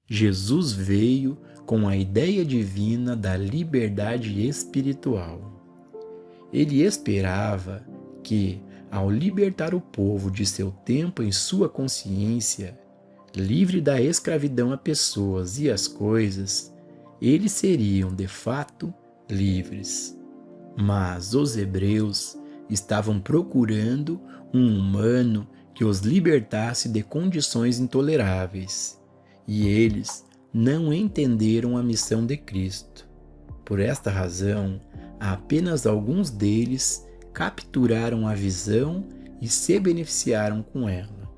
Jesus veio com a ideia divina da liberdade espiritual. Ele esperava que, ao libertar o povo de seu tempo em sua consciência, livre da escravidão a pessoas e às coisas, eles seriam, de fato, livres. Mas os hebreus estavam procurando um humano que os libertasse de condições intoleráveis, e eles não entenderam a missão de Cristo. Por esta razão, apenas alguns deles capturaram a visão e se beneficiaram com ela.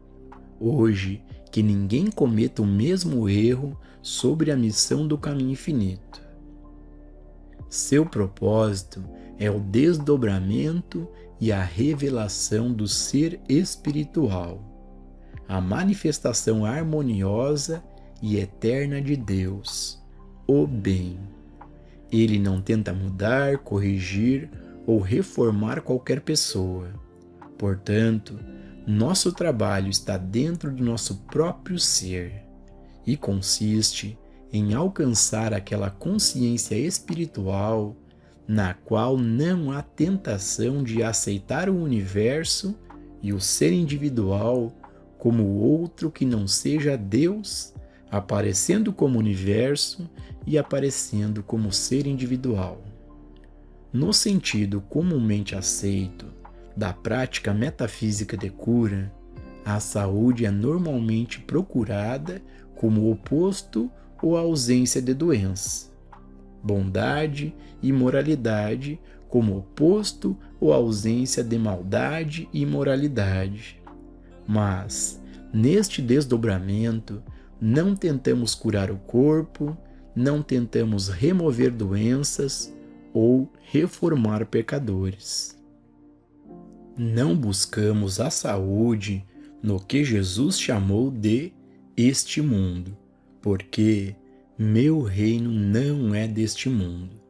Hoje, que ninguém cometa o mesmo erro sobre a missão do caminho infinito. Seu propósito é o desdobramento e a revelação do ser espiritual, a manifestação harmoniosa e eterna de Deus, o bem. Ele não tenta mudar, corrigir ou reformar qualquer pessoa. Portanto, nosso trabalho está dentro do nosso próprio ser e consiste em alcançar aquela consciência espiritual na qual não há tentação de aceitar o universo e o ser individual como outro que não seja Deus, aparecendo como universo e aparecendo como ser individual. No sentido comumente aceito da prática metafísica de cura, a saúde é normalmente procurada como oposto ou ausência de doença. Bondade e moralidade como oposto ou ausência de maldade e imoralidade. Mas, neste desdobramento, não tentamos curar o corpo, não tentamos remover doenças ou reformar pecadores. Não buscamos a saúde no que Jesus chamou de este mundo, porque meu reino não é deste mundo.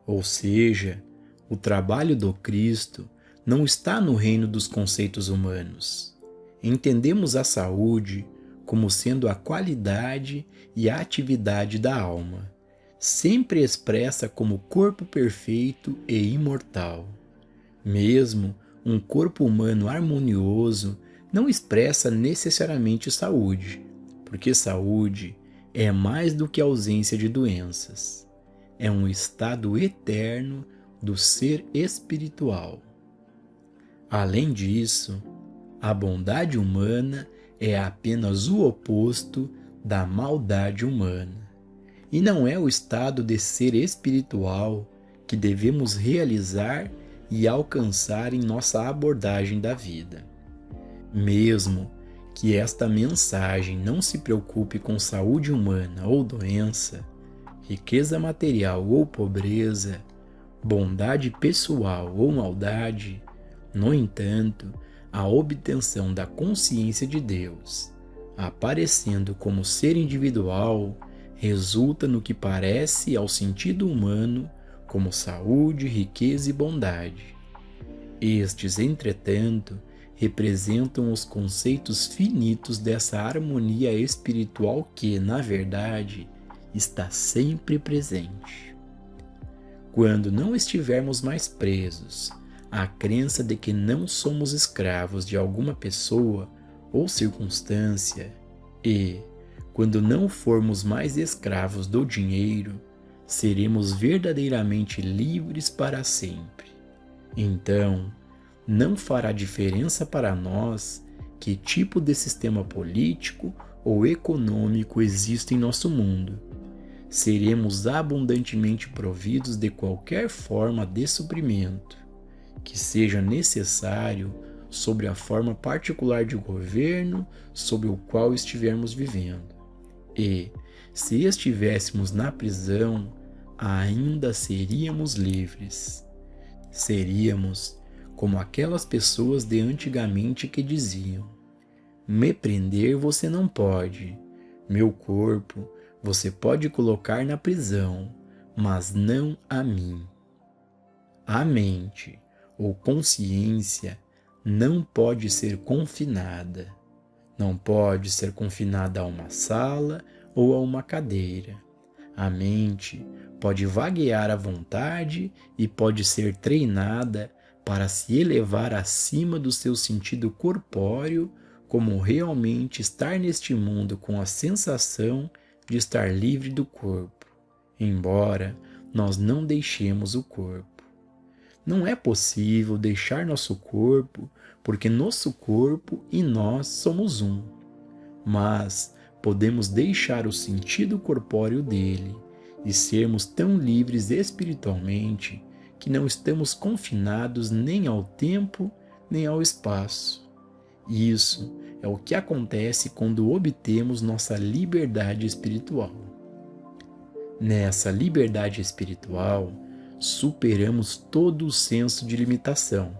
Ou seja, o trabalho do Cristo não está no reino dos conceitos humanos. Entendemos a saúde como sendo a qualidade e a atividade da alma, sempre expressa como corpo perfeito e imortal. Mesmo um corpo humano harmonioso não expressa necessariamente saúde, porque saúde é mais do que ausência de doenças. É um estado eterno do ser espiritual. Além disso, a bondade humana é apenas o oposto da maldade humana. E não é o estado de ser espiritual que devemos realizar e alcançar em nossa abordagem da vida. Mesmo que esta mensagem não se preocupe com saúde humana ou doença, riqueza material ou pobreza, bondade pessoal ou maldade, no entanto, a obtenção da consciência de Deus, aparecendo como ser individual, resulta no que parece ao sentido humano como saúde, riqueza e bondade. Estes, entretanto, representam os conceitos finitos dessa harmonia espiritual que, na verdade, está sempre presente. Quando não estivermos mais presos à crença de que não somos escravos de alguma pessoa ou circunstância e, quando não formos mais escravos do dinheiro, seremos verdadeiramente livres para sempre. Então, não fará diferença para nós que tipo de sistema político ou econômico existe em nosso mundo. Seremos abundantemente providos de qualquer forma de suprimento que seja necessário sobre a forma particular de governo sobre o qual estivermos vivendo. E, se estivéssemos na prisão, ainda seríamos livres. Seríamos como aquelas pessoas de antigamente que diziam: me prender você não pode, meu corpo você pode colocar na prisão, mas não a mim. A mente ou consciência não pode ser confinada. Não pode ser confinada a uma sala ou a uma cadeira. A mente pode vaguear à vontade e pode ser treinada para se elevar acima do seu sentido corpóreo, como realmente estar neste mundo com a sensação de estar livre do corpo, embora nós não deixemos o corpo. Não é possível deixar nosso corpo, porque nosso corpo e nós somos um. Mas podemos deixar o sentido corpóreo dele e sermos tão livres espiritualmente que não estamos confinados nem ao tempo nem ao espaço. Isso é o que acontece quando obtemos nossa liberdade espiritual. Nessa liberdade espiritual, superamos todo o senso de limitação.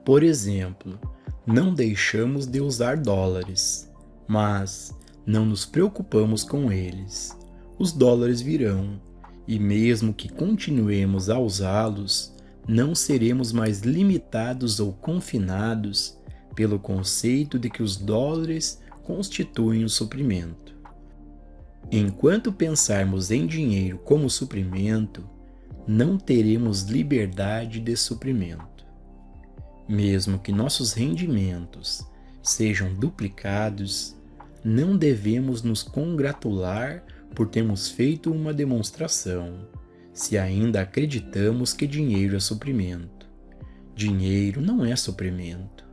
Por exemplo, não deixamos de usar dólares, mas não nos preocupamos com eles. Os dólares virão, e mesmo que continuemos a usá-los, não seremos mais limitados ou confinados pelo conceito de que os dólares constituem o suprimento. Enquanto pensarmos em dinheiro como suprimento, não teremos liberdade de suprimento. Mesmo que nossos rendimentos sejam duplicados, não devemos nos congratular por termos feito uma demonstração, se ainda acreditamos que dinheiro é suprimento. Dinheiro não é suprimento.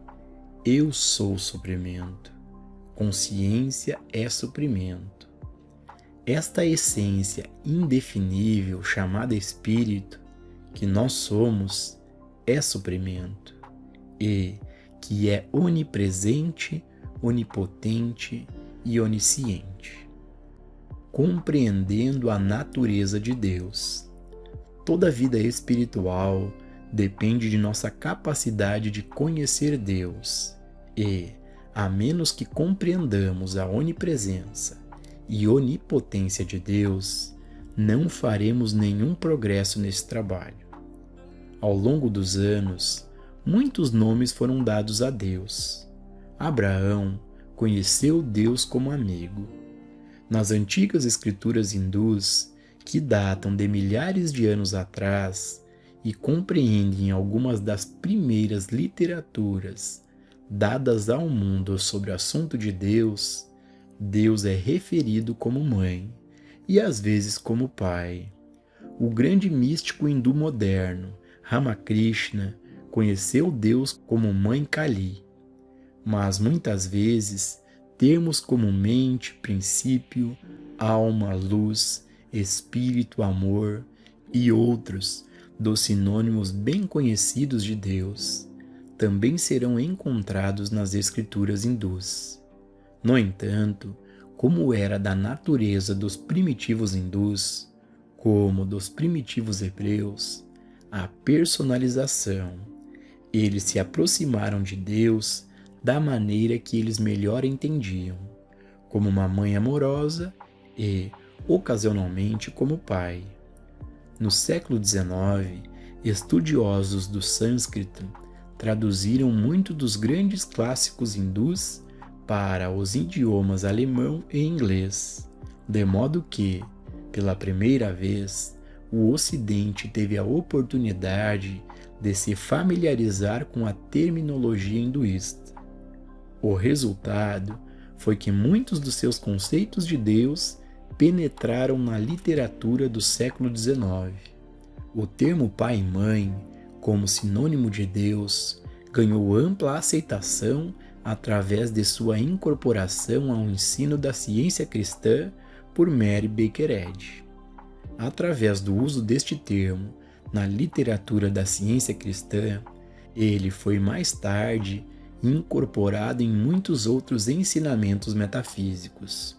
Eu sou suprimento. Consciência é suprimento. Esta essência indefinível chamada espírito, que nós somos, é suprimento, e que é onipresente, onipotente e onisciente. Compreendendo a natureza de Deus. Toda vida espiritual depende de nossa capacidade de conhecer Deus, e, a menos que compreendamos a onipresença e onipotência de Deus, não faremos nenhum progresso nesse trabalho. Ao longo dos anos, muitos nomes foram dados a Deus. Abraão conheceu Deus como amigo. Nas antigas escrituras hindus, que datam de milhares de anos atrás e compreendem algumas das primeiras literaturas dadas ao mundo sobre o assunto de Deus, Deus é referido como mãe e às vezes como pai. O grande místico hindu moderno, Ramakrishna, conheceu Deus como mãe Kali, mas muitas vezes termos como mente, princípio, alma, luz, espírito, amor e outros dos sinônimos bem conhecidos de Deus também serão encontrados nas escrituras hindus. No entanto, como era da natureza dos primitivos hindus, como dos primitivos hebreus, a personalização. Eles se aproximaram de Deus da maneira que eles melhor entendiam, como uma mãe amorosa e, ocasionalmente, como pai. No século XIX, estudiosos do sânscrito traduziram muito dos grandes clássicos hindus para os idiomas alemão e inglês, de modo que, pela primeira vez, o Ocidente teve a oportunidade de se familiarizar com a terminologia hinduísta. O resultado foi que muitos dos seus conceitos de Deus penetraram na literatura do século XIX. O termo pai e mãe, como sinônimo de Deus, ganhou ampla aceitação através de sua incorporação ao ensino da ciência cristã por Mary Baker Eddy. Através do uso deste termo na literatura da ciência cristã, ele foi mais tarde incorporado em muitos outros ensinamentos metafísicos.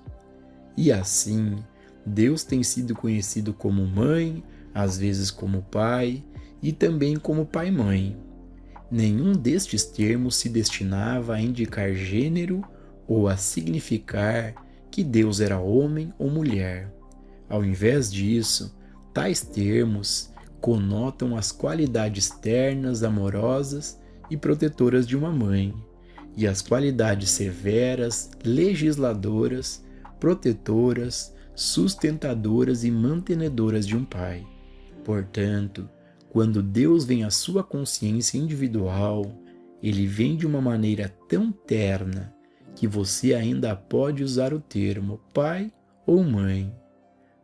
E assim, Deus tem sido conhecido como mãe, às vezes como pai e também como pai-mãe. Nenhum destes termos se destinava a indicar gênero ou a significar que Deus era homem ou mulher. Ao invés disso, tais termos conotam as qualidades ternas, amorosas e protetoras de uma mãe, e as qualidades severas, legisladoras, protetoras, sustentadoras e mantenedoras de um pai. Portanto, quando Deus vem à sua consciência individual, ele vem de uma maneira tão terna que você ainda pode usar o termo pai ou mãe.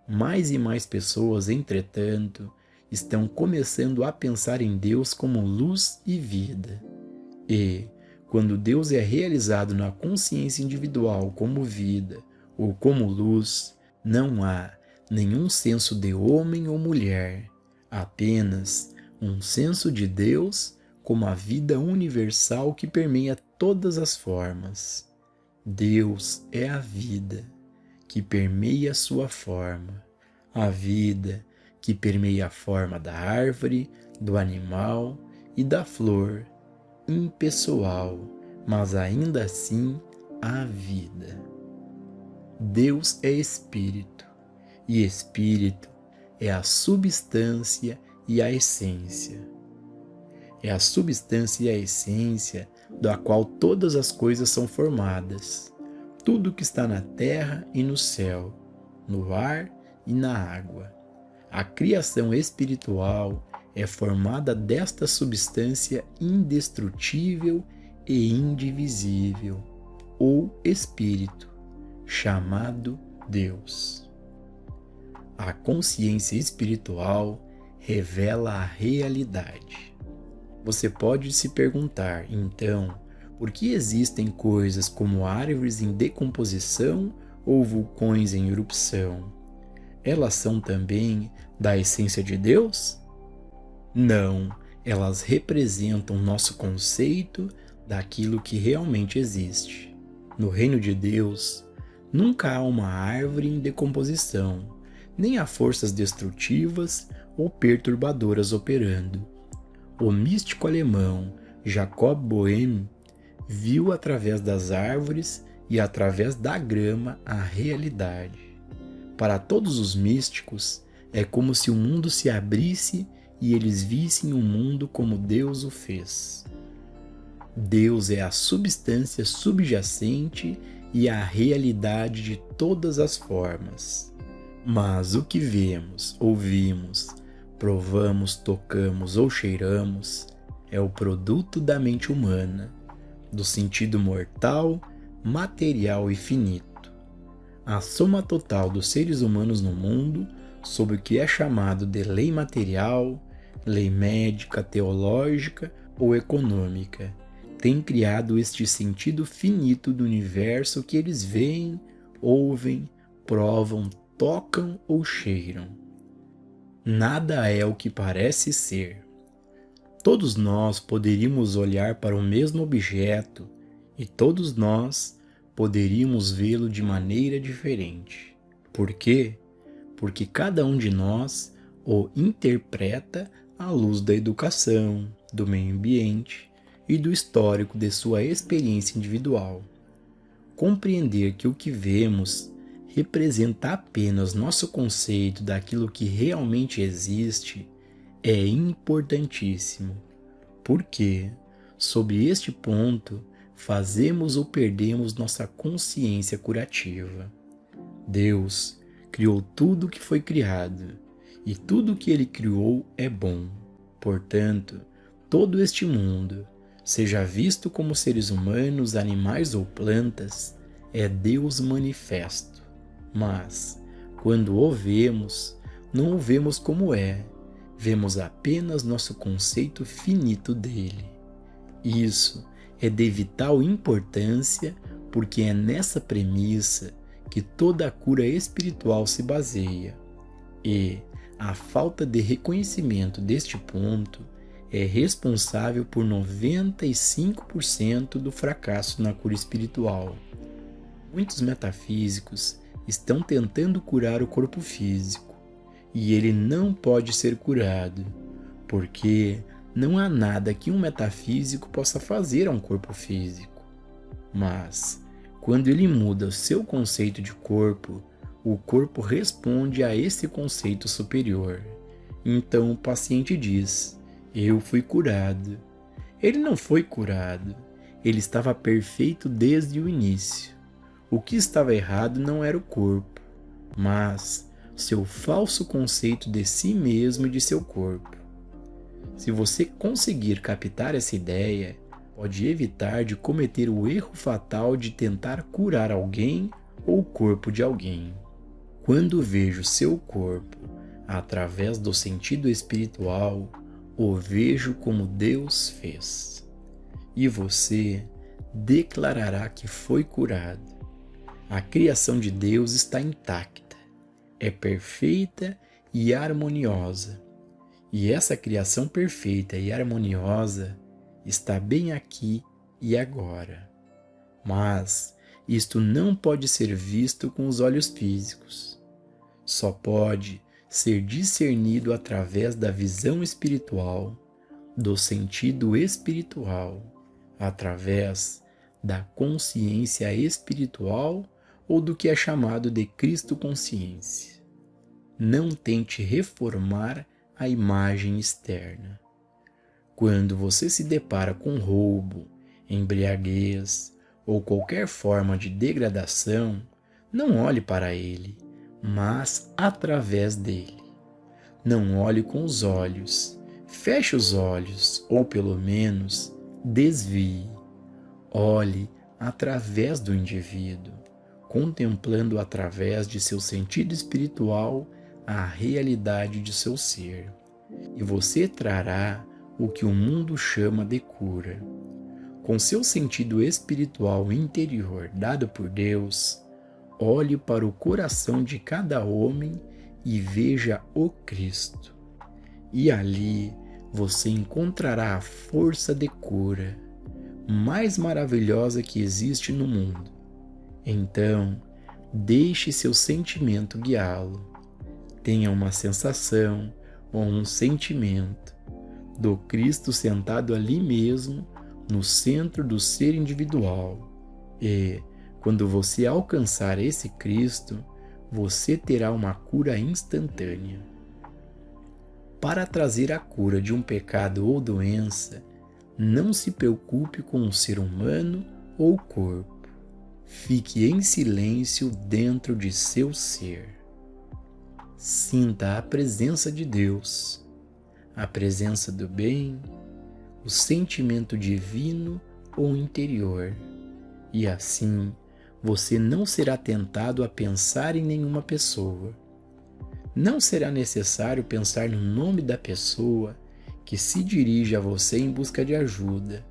Mais e mais pessoas, entretanto, estão começando a pensar em Deus como luz e vida. E, quando Deus é realizado na consciência individual como vida ou como luz, não há nenhum senso de homem ou mulher, apenas um senso de Deus como a vida universal que permeia todas as formas. Deus é a vida que permeia sua forma, a vida que permeia a forma da árvore, do animal e da flor, impessoal, mas ainda assim a vida. Deus é Espírito, e Espírito é a substância e a essência. É a substância e a essência da qual todas as coisas são formadas. Tudo que está na terra e no céu, no ar e na água. A criação espiritual é formada desta substância indestrutível e indivisível, ou Espírito, chamado Deus. A consciência espiritual revela a realidade. Você pode se perguntar, então, por que existem coisas como árvores em decomposição ou vulcões em erupção? Elas são também da essência de Deus? Não, elas representam nosso conceito daquilo que realmente existe. No reino de Deus, nunca há uma árvore em decomposição, nem há forças destrutivas ou perturbadoras operando. O místico alemão Jacob Boehme viu através das árvores e através da grama a realidade. Para todos os místicos, é como se o mundo se abrisse e eles vissem o mundo como Deus o fez. Deus é a substância subjacente e a realidade de todas as formas. Mas o que vemos, ouvimos, provamos, tocamos ou cheiramos é o produto da mente humana, do sentido mortal, material e finito. A soma total dos seres humanos no mundo, sob o que é chamado de lei material, lei médica, teológica ou econômica, tem criado este sentido finito do universo que eles veem, ouvem, provam, tocam ou cheiram. Nada é o que parece ser. Todos nós poderíamos olhar para o mesmo objeto e todos nós poderíamos vê-lo de maneira diferente. Por quê? Porque cada um de nós o interpreta à luz da educação, do meio ambiente e do histórico de sua experiência individual. Compreender que o que vemos representa apenas nosso conceito daquilo que realmente existe é importantíssimo, porque, sob este ponto, fazemos ou perdemos nossa consciência curativa. Deus criou tudo o que foi criado, e tudo o que ele criou é bom. Portanto, todo este mundo, seja visto como seres humanos, animais ou plantas, é Deus manifesto. Mas, quando o vemos, não o vemos como é, vemos apenas nosso conceito finito dele. Isso é de vital importância porque é nessa premissa que toda a cura espiritual se baseia. E a falta de reconhecimento deste ponto é responsável por 95% do fracasso na cura espiritual. Muitos metafísicos estão tentando curar o corpo físico, e ele não pode ser curado, porque não há nada que um metafísico possa fazer a um corpo físico. Mas, quando ele muda o seu conceito de corpo, o corpo responde a esse conceito superior. Então o paciente diz: eu fui curado. Ele não foi curado, ele estava perfeito desde o início. O que estava errado não era o corpo, mas seu falso conceito de si mesmo e de seu corpo. Se você conseguir captar essa ideia, pode evitar de cometer o erro fatal de tentar curar alguém ou o corpo de alguém. Quando vejo seu corpo através do sentido espiritual, o vejo como Deus fez. E você declarará que foi curado. A criação de Deus está intacta, é perfeita e harmoniosa. E essa criação perfeita e harmoniosa está bem aqui e agora. Mas isto não pode ser visto com os olhos físicos. Só pode ser discernido através da visão espiritual, do sentido espiritual, através da consciência espiritual ou do que é chamado de Cristo consciência. Não tente reformar a imagem externa. Quando você se depara com roubo, embriaguez ou qualquer forma de degradação, não olhe para ele, mas através dele. Não olhe com os olhos, feche os olhos ou pelo menos desvie. Olhe através do indivíduo, contemplando através de seu sentido espiritual a realidade de seu ser, e você trará o que o mundo chama de cura. Com seu sentido espiritual interior dado por Deus, olhe para o coração de cada homem e veja o Cristo. E ali você encontrará a força de cura mais maravilhosa que existe no mundo. Então, deixe seu sentimento guiá-lo. Tenha uma sensação ou um sentimento do Cristo sentado ali mesmo, no centro do ser individual. E, quando você alcançar esse Cristo, você terá uma cura instantânea. Para trazer a cura de um pecado ou doença, não se preocupe com o ser humano ou o corpo. Fique em silêncio dentro de seu ser. Sinta a presença de Deus, a presença do bem, o sentimento divino ou interior, e assim você não será tentado a pensar em nenhuma pessoa. Não será necessário pensar no nome da pessoa que se dirige a você em busca de ajuda,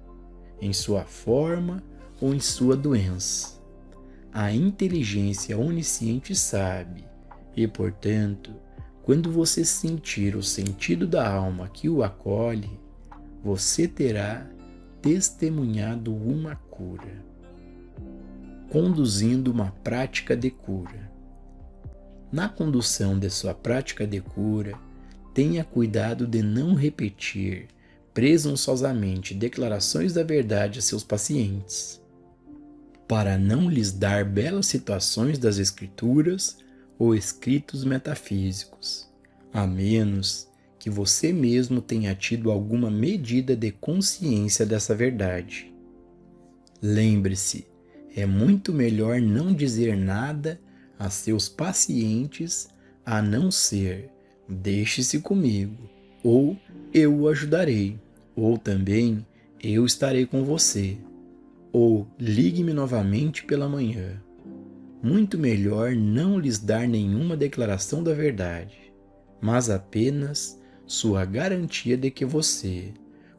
em sua forma ou em sua doença. A inteligência onisciente sabe, e, portanto, quando você sentir o sentido da alma que o acolhe, você terá testemunhado uma cura, conduzindo uma prática de cura. Na condução de sua prática de cura, tenha cuidado de não repetir presunçosamente declarações da verdade a seus pacientes, para não lhes dar belas situações das Escrituras ou escritos metafísicos, a menos que você mesmo tenha tido alguma medida de consciência dessa verdade. Lembre-se, é muito melhor não dizer nada a seus pacientes a não ser deixe-se comigo, ou eu o ajudarei, ou também eu estarei com você, ou ligue-me novamente pela manhã. Muito melhor não lhes dar nenhuma declaração da verdade, mas apenas sua garantia de que você,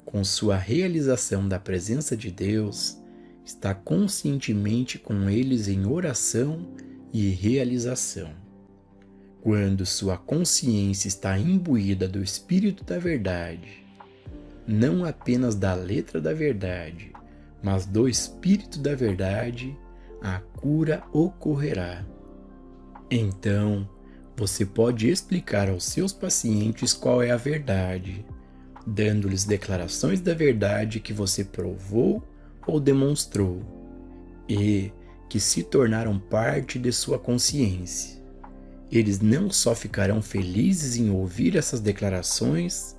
com sua realização da presença de Deus, está conscientemente com eles em oração e realização. Quando sua consciência está imbuída do Espírito da Verdade, não apenas da letra da verdade, mas do Espírito da Verdade, a cura ocorrerá. Então, você pode explicar aos seus pacientes qual é a verdade, dando-lhes declarações da verdade que você provou ou demonstrou, e que se tornaram parte de sua consciência. Eles não só ficarão felizes em ouvir essas declarações,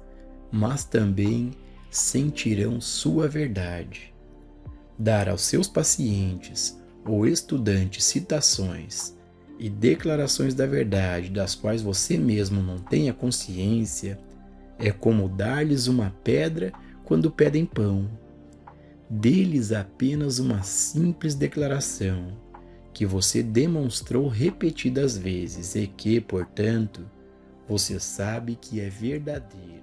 mas também sentirão sua verdade. Dar aos seus pacientes ou estudante citações e declarações da verdade das quais você mesmo não tem a consciência, é como dar-lhes uma pedra quando pedem pão. Dê-lhes apenas uma simples declaração, que você demonstrou repetidas vezes e que, portanto, você sabe que é verdadeira.